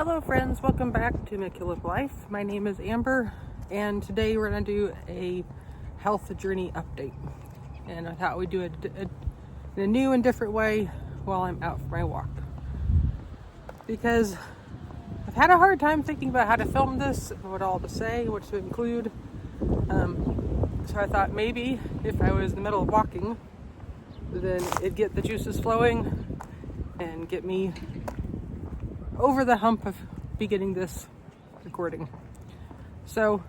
Hello friends, welcome back to mckilliplife. My name is Amber and today we're going to do a health journey update. And I thought we'd do it in a new and different way while I'm out for my walk. Because I've had a hard time thinking about how to film this, what all to say, what to include. So I thought maybe if I was in the middle of walking, then it'd get the juices flowing and get me over the hump of beginning this recording. So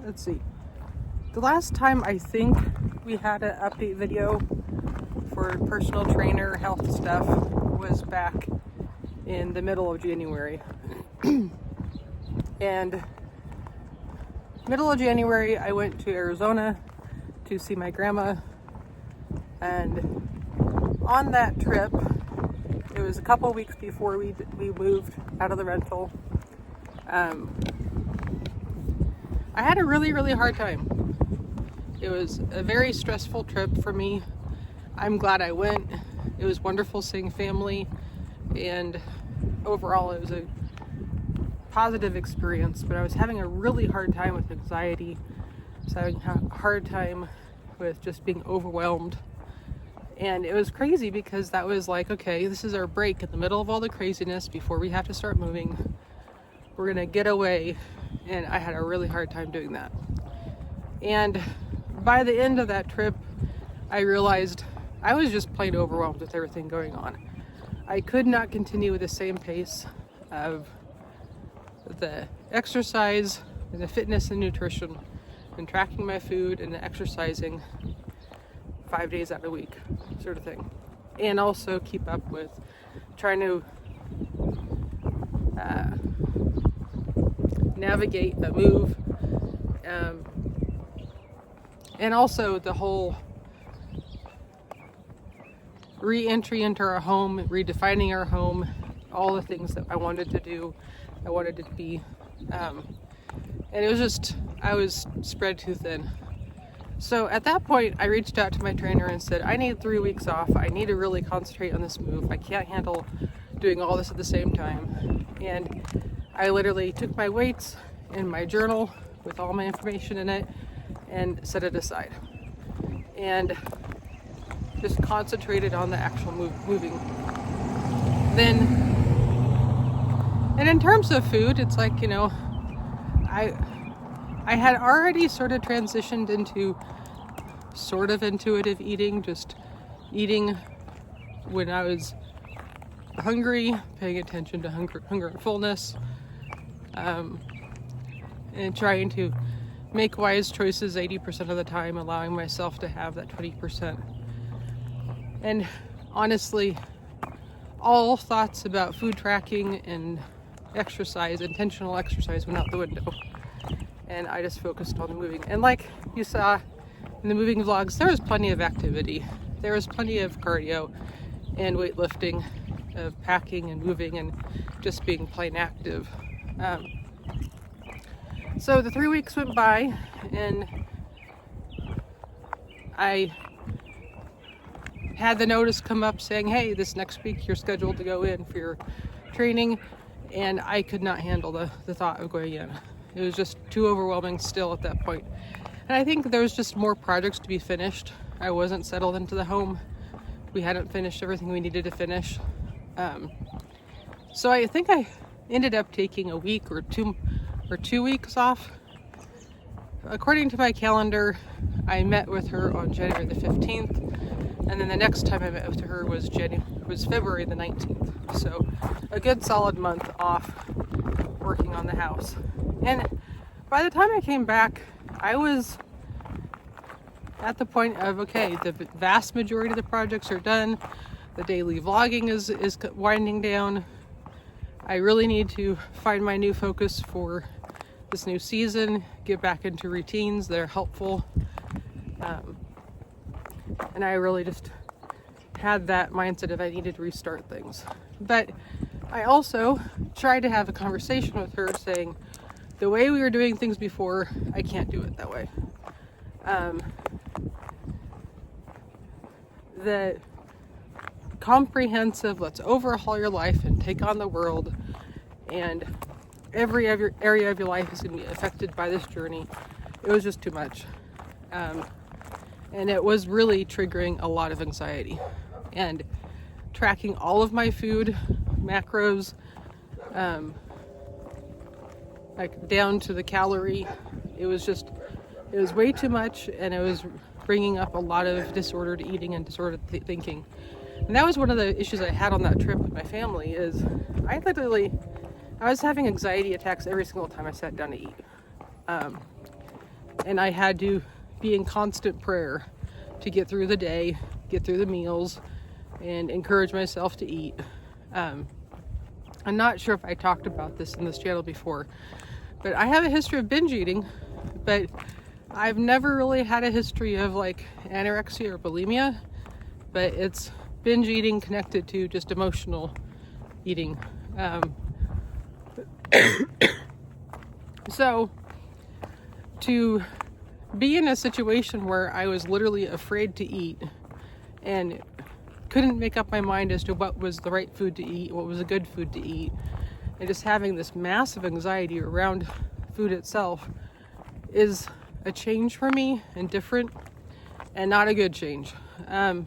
let's see. The last time I think we had an update video for personal trainer health stuff was back in the middle of January. And middle of January I went to Arizona to see my grandma, and on that trip it was a couple weeks before we moved out of the rental. I had a really hard time. It was a very stressful trip for me. I'm glad I went. It was wonderful seeing family, and overall it was a positive experience, but I was having a really hard time with anxiety. I was having a hard time with just being overwhelmed. And it was crazy because that was like, okay, this is our break in the middle of all the craziness before we have to start moving. We're gonna get away. And I had a really hard time doing that. And by the end of that trip, I realized I was just plain overwhelmed with everything going on. I could not continue with the same pace of the exercise and the fitness and nutrition and tracking my food and the exercising 5 days out of the week, sort of thing. And also keep up with trying to navigate a move, and also the whole re-entry into our home, redefining our home, all the things that I wanted to do, I wanted it to be, and it was just, I was spread too thin. So at that point, I reached out to my trainer and said, I need 3 weeks off. I need to really concentrate on this move. I can't handle doing all this at the same time. And I literally took my weights and my journal with all my information in it and set it aside. And just concentrated on the actual moving. Then, and in terms of food, it's like, you know, I had already sort of transitioned into sort of intuitive eating, just eating when I was hungry, paying attention to hunger and fullness, and trying to make wise choices 80% of the time, allowing myself to have that 20%. And honestly, all thoughts about food tracking and exercise, intentional exercise, went out the window. And I just focused on the moving. And like you saw in the moving vlogs, there was plenty of activity. There was plenty of cardio and weightlifting, of packing and moving and just being plain active. So the 3 weeks went by and I had the notice come up saying, hey, this next week you're scheduled to go in for your training. And I could not handle the thought of going in. It was just too overwhelming still at that point. And I think there was just more projects to be finished. I wasn't settled into the home. We hadn't finished everything we needed to finish. So I think I ended up taking a week or 2 weeks off. According to my calendar, I met with her on January the 15th. And then the next time I met with her was February the 19th. So a good solid month off working on the house. And by the time I came back, I was at the point of, okay, the vast majority of the projects are done. The daily vlogging is winding down. I really need to find my new focus for this new season, get back into routines that are helpful. And I really just had that mindset of I needed to restart things. But I also tried to have a conversation with her saying, the way we were doing things before, I can't do it that way. The comprehensive, let's overhaul your life and take on the world and every area of your life is going to be affected by this journey. It was just too much. And it was really triggering a lot of anxiety. And tracking all of my food, macros, like down to the calorie, it was way too much, and it was bringing up a lot of disordered eating and disordered thinking. And that was one of the issues I had on that trip with my family, is I was having anxiety attacks every single time I sat down to eat. And I had to be in constant prayer to get through the day, get through the meals, and encourage myself to eat. I'm not sure if I talked about this in this channel before, but I have a history of binge eating, but I've never really had a history of like anorexia or bulimia, but it's binge eating connected to just emotional eating. So to be in a situation where I was literally afraid to eat and couldn't make up my mind as to what was the right food to eat, what was a good food to eat, and just having this massive anxiety around food itself is a change for me, and different, and not a good change. The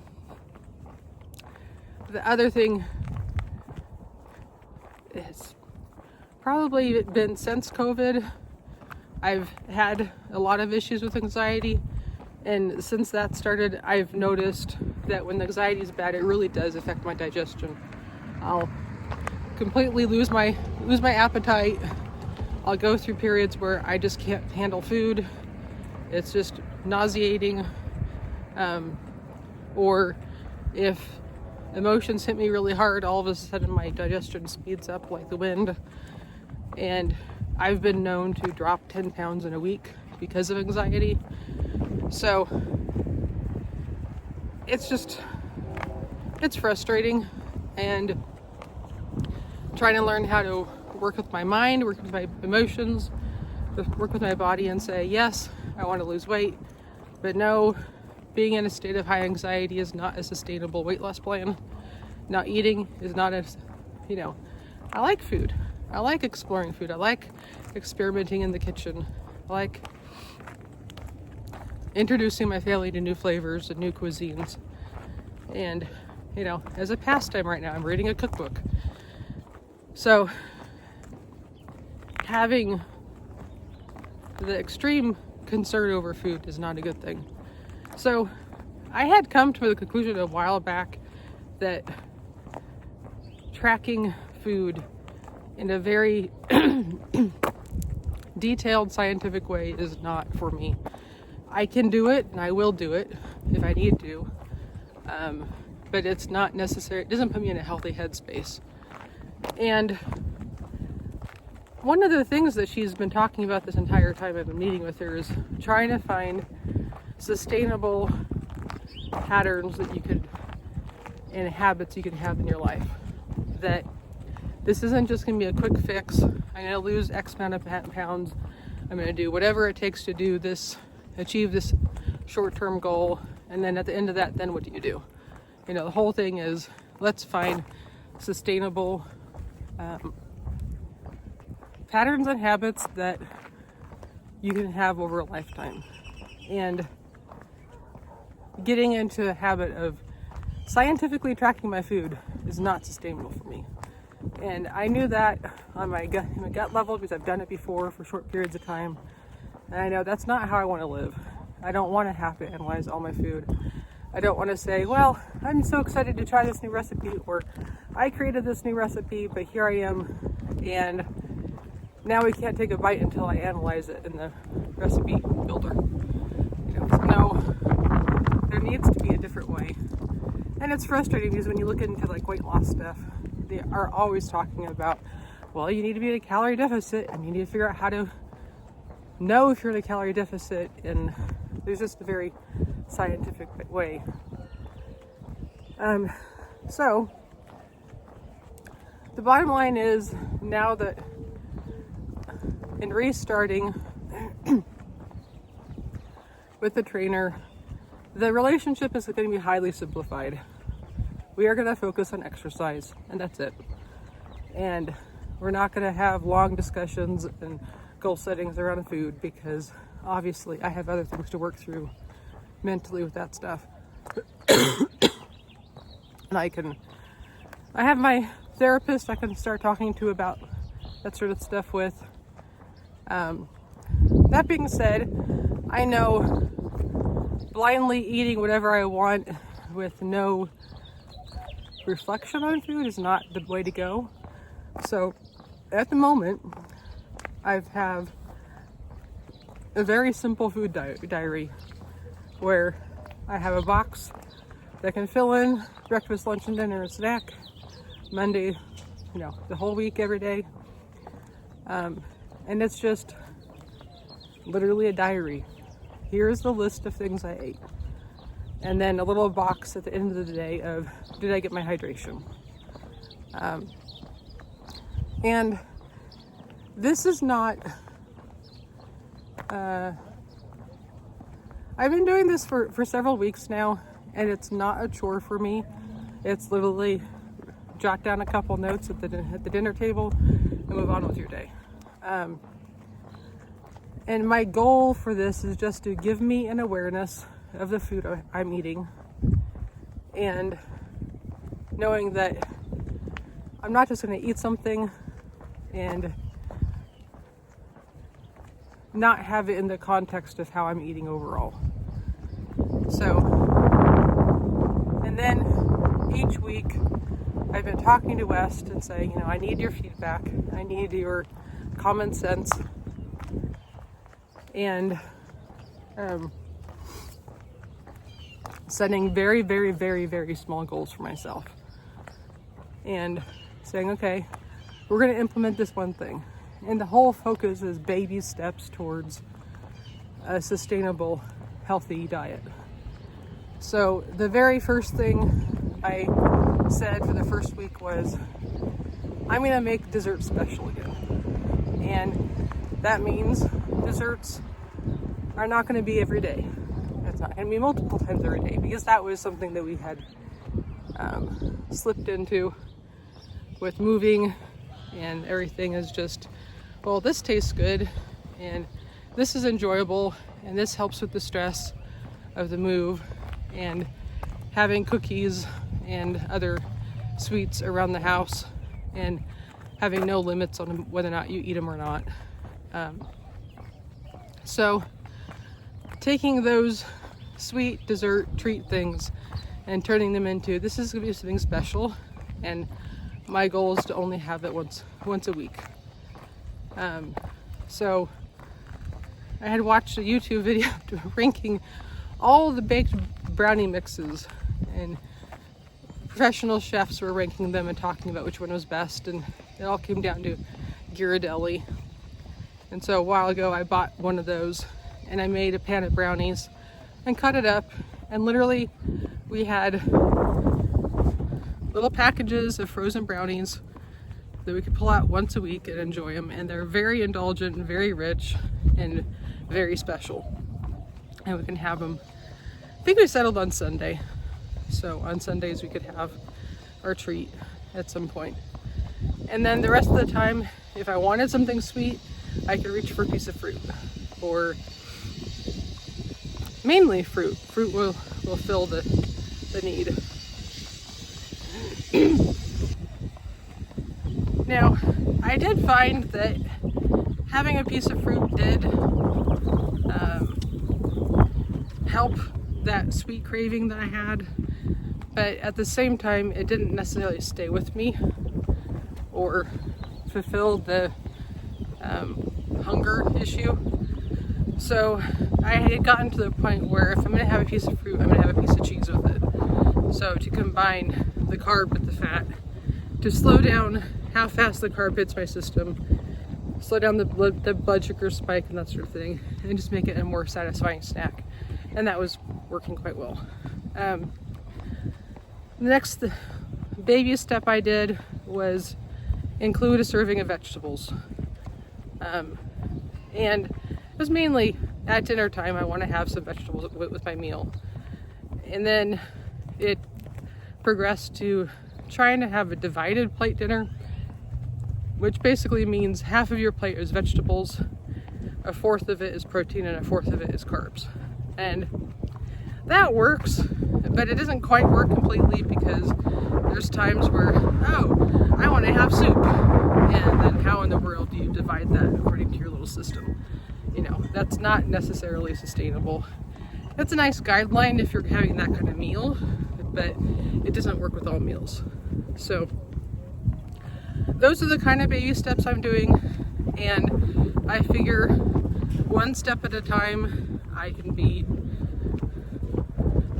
other thing, it's probably been since COVID, I've had a lot of issues with anxiety, and since that started, I've noticed that when the anxiety is bad, it really does affect my digestion. I'll completely lose my appetite. I'll go through periods where I just can't handle food. It's just nauseating. Or if emotions hit me really hard, all of a sudden my digestion speeds up like the wind. And I've been known to drop 10 pounds in a week because of anxiety. So it's frustrating, and trying to learn how to work with my mind, work with my emotions, work with my body, and say, yes, I want to lose weight, but no, being in a state of high anxiety is not a sustainable weight loss plan. Not eating is not I like food. I like exploring food. I like experimenting in the kitchen. I like introducing my family to new flavors and new cuisines. And, as a pastime right now, I'm reading a cookbook. So, having the extreme concern over food is not a good thing. So, I had come to the conclusion a while back that tracking food in a very detailed scientific way is not for me. I can do it, and I will do it if I need to, but it's not necessary. It doesn't put me in a healthy headspace. And one of the things that she's been talking about this entire time I've been meeting with her is trying to find sustainable patterns that you could, and habits you can have in your life. That this isn't just going to be a quick fix. I'm going to lose X amount of pounds. I'm going to do whatever it takes to do this, achieve this short-term goal. And then at the end of that, then what do? The whole thing is, let's find sustainable patterns and habits that you can have over a lifetime. And getting into the habit of scientifically tracking my food is not sustainable for me. And I knew that on my gut level, because I've done it before for short periods of time. And I know that's not how I want to live. I don't want to have to analyze all my food. I don't want to say, well, I'm so excited to try this new recipe, or I created this new recipe, but here I am, and now we can't take a bite until I analyze it in the recipe builder. So no, there needs to be a different way. And it's frustrating because when you look into like weight loss stuff, they are always talking about, well, you need to be in a calorie deficit, and you need to figure out how to know if you're in a calorie deficit, and there's just a very scientific way. So the bottom line is, now that in restarting with the trainer, the relationship is going to be highly simplified. We are going to focus on exercise, and that's it. And We're not going to have long discussions and goal settings around food, because obviously I have other things to work through mentally with that stuff. And I have my therapist I can start talking to about that sort of stuff with. That being said, I know blindly eating whatever I want with no reflection on food is not the way to go. So at the moment, I have a very simple food diary where I have a box that can fill in breakfast, lunch, and dinner, and snack, Monday, the whole week, every day. And it's just literally a diary. Here's the list of things I ate. And then a little box at the end of the day of, did I get my hydration? And this is not, I've been doing this for several weeks now, and it's not a chore for me. It's literally jot down a couple notes at the dinner table and move on with your day. And my goal for this is just to give me an awareness of the food I'm eating, and knowing that I'm not just going to eat something and not have it in the context of how I'm eating overall. So, and then each week I've been talking to West and saying, I need your feedback, I need your common sense, and setting very, very, very, very small goals for myself, and saying, okay, we're going to implement this one thing. And the whole focus is baby steps towards a sustainable, healthy diet. So the very first thing I said for the first week was, I'm going to make dessert special again. And that means desserts are not going to be every day. It's not going to be multiple times every day, because that was something that we had slipped into with moving, and everything is just, well, this tastes good and this is enjoyable and this helps with the stress of the move, and having cookies and other sweets around the house and having no limits on whether or not you eat them or not. So taking those sweet dessert treat things and turning them into, this is going to be something special, and my goal is to only have it once a week. So I had watched a YouTube video ranking all the baked brownie mixes, and professional chefs were ranking them and talking about which one was best, and it all came down to Ghirardelli. And so a while ago I bought one of those and I made a pan of brownies and cut it up, and literally we had little packages of frozen brownies that we could pull out once a week and enjoy them, and they're very indulgent and very rich and very special, and we can have them. I think we settled on Sunday, so on Sundays we could have our treat at some point, and then the rest of the time, if I wanted something sweet, I could reach for a piece of fruit, or mainly fruit. Fruit will fill the need. Now, I did find that having a piece of fruit did help that sweet craving that I had, but at the same time, it didn't necessarily stay with me or fulfill the hunger issue. So I had gotten to the point where if I'm going to have a piece of fruit, I'm going to have a piece of cheese with it. So to combine the carb with the fat, to slow down how fast the carb hits my system, slow down the blood sugar spike and that sort of thing, and just make it a more satisfying snack. And that was working quite well. The next baby step I did was include a serving of vegetables. And it was mainly at dinner time, I want to have some vegetables with my meal. And then it progressed to trying to have a divided plate dinner, which basically means half of your plate is vegetables, a fourth of it is protein, and a fourth of it is carbs. And that works, but it doesn't quite work completely, because there's times where, oh, I want to have soup. And then how in the world do you divide that according to your little system? You know, that's not necessarily sustainable. That's a nice guideline if you're having that kind of meal, but it doesn't work with all meals. So those are the kind of baby steps I'm doing, and I figure one step at a time I can be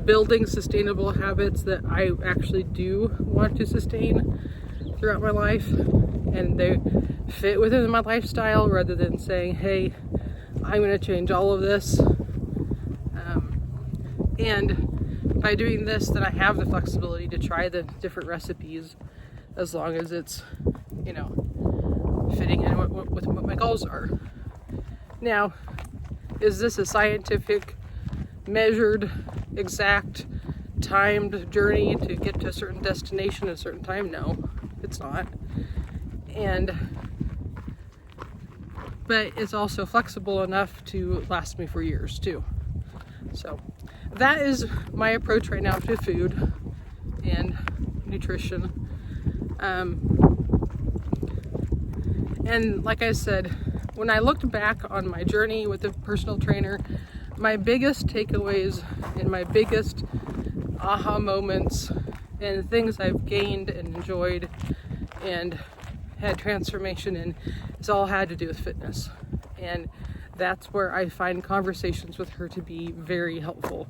building sustainable habits that I actually do want to sustain throughout my life, and they fit within my lifestyle, rather than saying, hey, I'm going to change all of this. And by doing this, then I have the flexibility to try the different recipes, as long as it's, you know, fitting in with what my goals are. Now, is this a scientific, measured, exact, timed journey to get to a certain destination at a certain time? No, it's not. But it's also flexible enough to last me for years too. So that is my approach right now to food and nutrition. And like I said, when I looked back on my journey with a personal trainer, my biggest takeaways and my biggest aha moments and things I've gained and enjoyed and had transformation in, it's all had to do with fitness. And that's where I find conversations with her to be very helpful,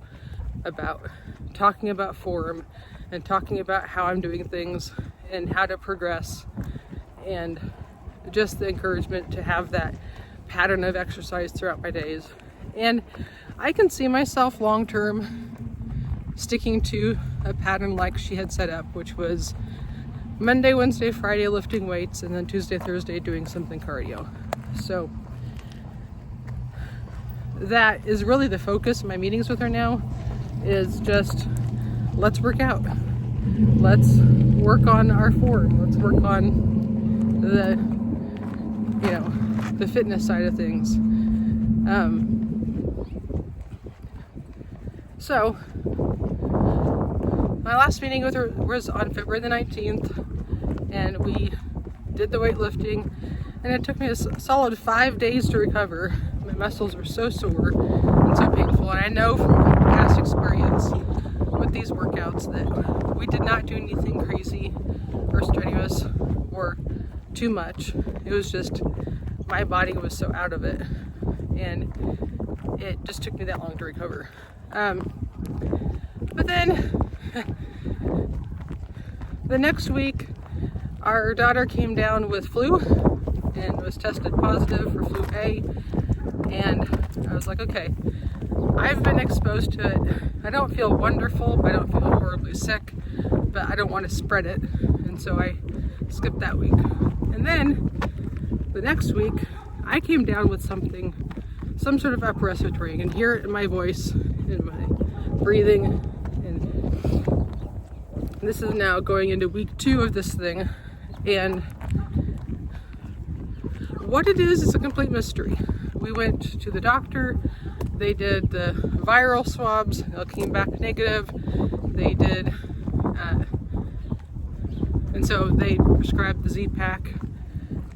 about talking about form and talking about how I'm doing things and how to progress, and just the encouragement to have that pattern of exercise throughout my days. And I can see myself long term sticking to a pattern like she had set up, which was Monday, Wednesday, Friday lifting weights, and then Tuesday, Thursday doing something cardio. So that is really the focus of my meetings with her now, is just, let's work out. Let's work on our form. Let's work on the, you know, the fitness side of things. So my last meeting with her was on February the 19th, and we did the weightlifting, and it took me a solid 5 days to recover. My muscles were so sore and so painful, and I know from past experience with these workouts that we did not do anything crazy or strenuous or too much. It was just my body was so out of it, and it just took me that long to recover. But then the next week, our daughter came down with flu and was tested positive for flu A, and I was like, okay, I've been exposed to it. I don't feel wonderful, I don't feel horribly sick, but I don't want to spread it, and so I skipped that week. And then the next week, I came down with some sort of upper respiratory. You can hear it in my voice, in my breathing, and this is now going into week 2 of this thing, and what it is a complete mystery. We went to the doctor, they did the viral swabs, it came back negative. They did, and so they prescribed the Z-Pack,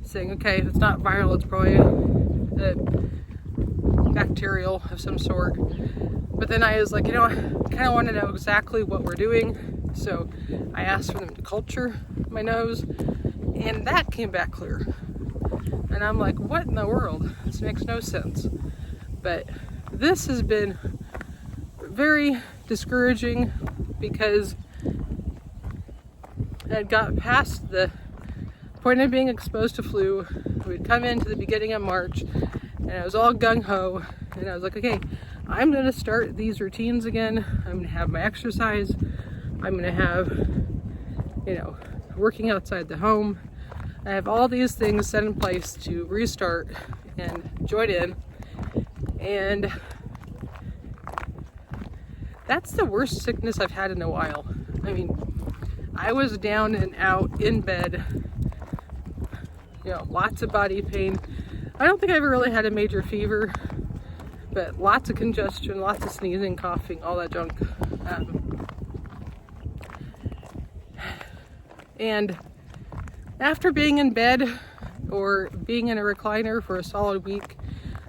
saying, okay, if it's not viral, it's probably bacterial of some sort. But then I was like, you know, I kind of want to know exactly what we're doing. So I asked for them to culture my nose, and that came back clear. And I'm like, what in the world? This makes no sense. But this has been very discouraging, because I got past the point of being exposed to flu. We'd come into the beginning of March, and I was all gung-ho, and I was like, okay, I'm going to start these routines again. I'm going to have my exercise. I'm going to have, you know, working outside the home. I have all these things set in place to restart and join in. And that's the worst sickness I've had in a while. I mean, I was down and out in bed you know, lots of body pain. I don't think I ever really had a major fever, but lots of congestion, lots of sneezing, coughing, all that junk. And after being in bed or being in a recliner for a solid week,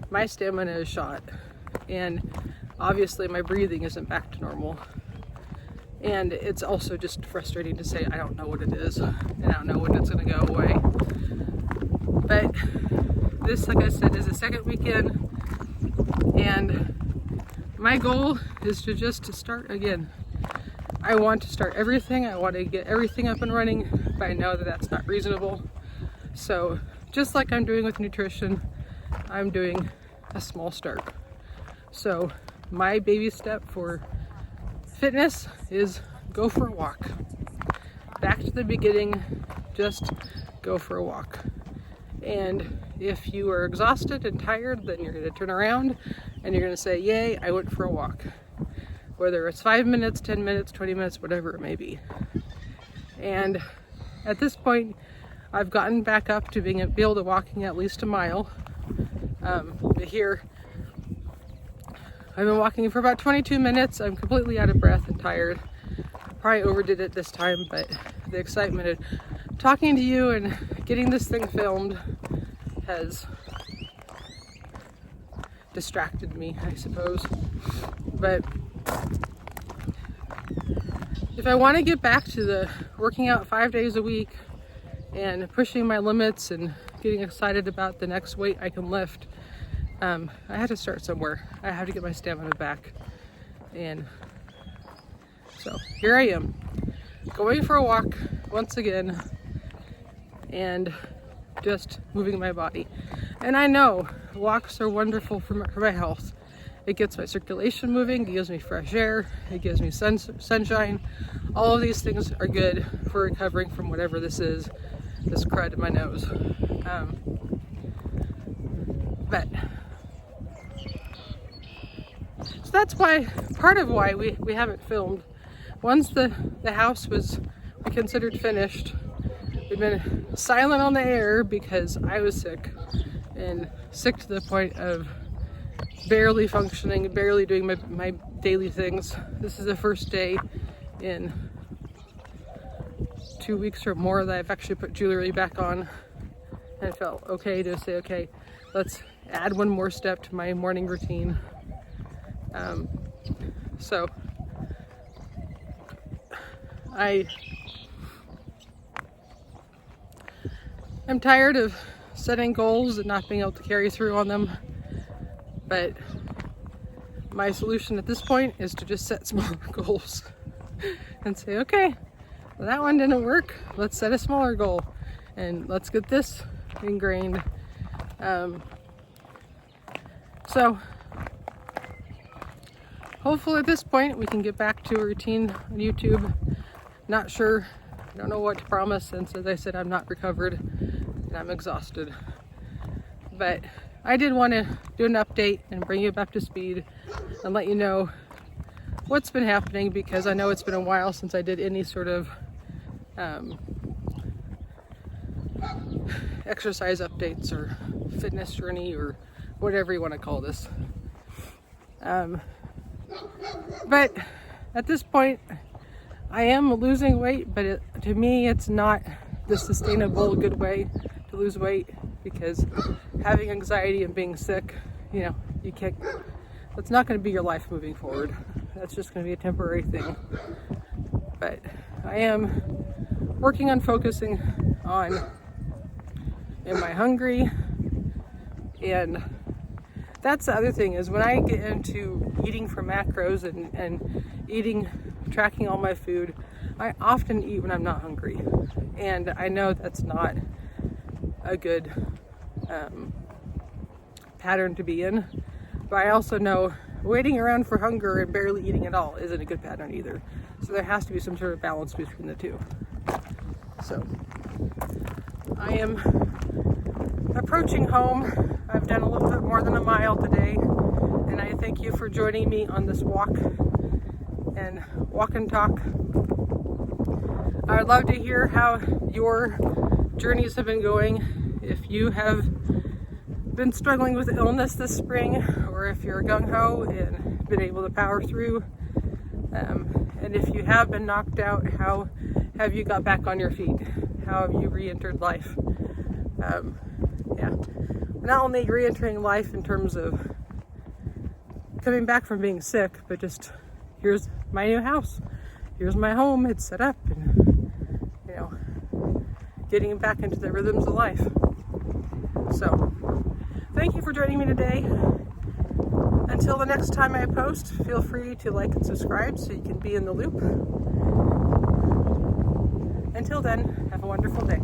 my stamina is shot. And obviously my breathing isn't back to normal. And it's also just frustrating to say I don't know what it is, and I don't know when it's going to go away. But this, like I said, is the second weekend, and my goal is to just start again. I want to start everything. I want to get everything up and running, but I know that that's not reasonable. So just like I'm doing with nutrition, I'm doing a small start. So my baby step for fitness is go for a walk. Back to the beginning, just go for a walk. And if you are exhausted and tired, then you're going to turn around and you're going to say, yay, I went for a walk. Whether it's 5 minutes, 10 minutes, 20 minutes, whatever it may be. And at this point, I've gotten back up to being able to walking at least a mile. Here, I've been walking for about 22 minutes. I'm completely out of breath and tired. Probably overdid it this time, but the excitement of talking to you and getting this thing filmed has distracted me, I suppose. But if I want to get back to the working out 5 days a week and pushing my limits and getting excited about the next weight I can lift, I had to start somewhere. I have to get my stamina back. And so here I am, going for a walk once again and just moving my body. And I know walks are wonderful for my health. It gets my circulation moving, it gives me fresh air, it gives me sunshine. All of these things are good for recovering from whatever this is, this crud in my nose. But so that's why, part of why we haven't filmed. Once the house was we considered finished, we've been silent on the air because I was sick, and sick to the point of barely functioning, barely doing my daily things. This is the first day in 2 weeks or more that I've actually put jewelry back on, and it felt okay to say, okay, let's add one more step to my morning routine. So I'm tired of setting goals and not being able to carry through on them, but my solution at this point is to just set smaller goals and say, okay, well, that one didn't work, let's set a smaller goal and let's get this ingrained. So hopefully at this point we can get back to a routine on YouTube. Not sure, I don't know what to promise, since as I said, I'm not recovered and I'm exhausted. But I did want to do an update and bring you up to speed and let you know what's been happening, because I know it's been a while since I did any sort of exercise updates or fitness journey or whatever you want to call this. But at this point, I am losing weight, but to me, it's not the sustainable good way to lose weight, because having anxiety and being sick, you know, you can't, that's not going to be your life moving forward. That's just going to be a temporary thing. But I am working on focusing on, am I hungry? And that's the other thing, is when I get into eating for macros and eating, tracking all my food, I often eat when I'm not hungry. And I know that's not a good pattern to be in, but I also know waiting around for hunger and barely eating at all isn't a good pattern either. So there has to be some sort of balance between the two. So I am approaching home. I've done a little bit more than a mile today, and I thank you for joining me on this walk and walk and talk. I would love to hear how your journeys have been going. if you have been struggling with illness this spring, or if you're gung-ho and been able to power through, and if you have been knocked out, how have you got back on your feet? How have you re-entered life? Not only re-entering life in terms of coming back from being sick, but just, here's my new house, here's my home, it's set up, and getting back into the rhythms of life. So thank you for joining me today. Until the next time I post, feel free to like and subscribe so you can be in the loop. Until then, have a wonderful day.